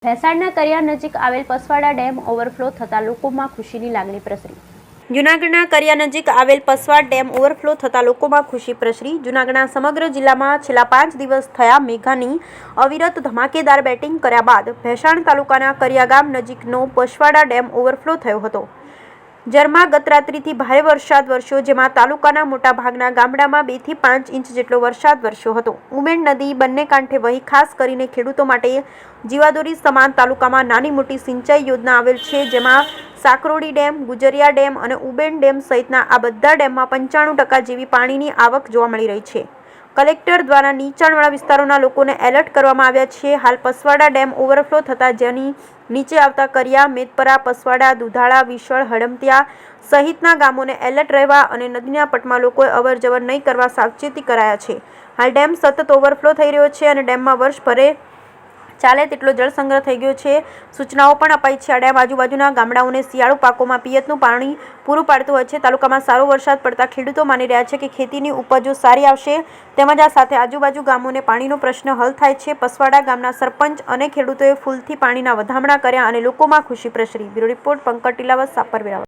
ભેસાણના કરિયા નજીક આવેલ પસવાડા dam overflow થતાં લોકોમાં ખુશીની લાગણી પ્રસરી। જૂનાગઢના કરિયા નજીક આવેલ પસવાડ ડેમ ઓવરફ્લો થતાં લોકોમાં ખુશી પ્રસરી। જૂનાગઢના સમગ્ર જિલ્લામાં છેલ્લા 5 દિવસ થયા મેઘાની અવિરત ધમાકેદાર બેટિંગ કર્યા બાદ ભેસાણ તાલુકાના કરિયા ગામ નજીકનો પસવાડા ડેમ ઓવરફ્લો થયો હતો, જેમાં ગત રાત્રિથી ભારે વરસાદ વરસ્યો, જેમાં તાલુકાના મોટાભાગના ગામડામાં 2 થી 5 ઇંચ જેટલો વરસાદ વરસ્યો હતો। ઉમેણ નદી બંને કાંઠે વહી ખાસ કરીને ખેડૂતો માટે જીવાદોરી સમાન તાલુકામાં નાની મોટી સિંચાઈ યોજના આવેલ છે, જેમાં સાકરોડી ડેમ, ગુજરિયા ડેમ અને ઉબેન ડેમ સહિતના આ બધા ડેમમાં 95% જેવી પાણીની આવક જોવા મળી રહી છે। કલેક્ટર દ્વારા નીચાણવાળા વિસ્તારોના લોકોને એલર્ટ કરવામાં આવ્યા છે। હાલ પસવાડા ડેમ ઓવરફ્લો થતાં જેની નીચે આવતા કરિયા, મેદપરા, પસવાડા, દુધાળા, વિસળ, હડમતિયા સહિતના ગામોને એલર્ટ રહેવા અને નદીના પટમાં લોકોએ અવરજવર નહીં કરવા સાવચેતી કરાયા છે। હાલ ડેમ સતત ઓવરફ્લો થઈ રહ્યો છે અને ડેમમાં વર્ષભરે ચાલે તેટલો જળ સંગ્રહ થઈ ગયો છે। સૂચનાઓ પણ અપાઈ છે। આ ડેમ આજુબાજુના ગામડાઓને શિયાળુ પાકોમાં પિયતનું પાણી પૂરું પાડતું હોય છે। તાલુકામાં સારો વરસાદ પડતા ખેડૂતો માની રહ્યા છે કે ખેતીની ઉપજો સારી આવશે, તેમજ આ સાથે આજુબાજુ ગામોને પાણીનો પ્રશ્ન હલ થાય છે। પસવાડા ગામના સરપંચ અને ખેડૂતોએ ફૂલથી પાણીના વધામણા કર્યા અને લોકોમાં ખુશી પ્રસરી। Bureau report, Pankaj Tilavat, Sapar Veraval.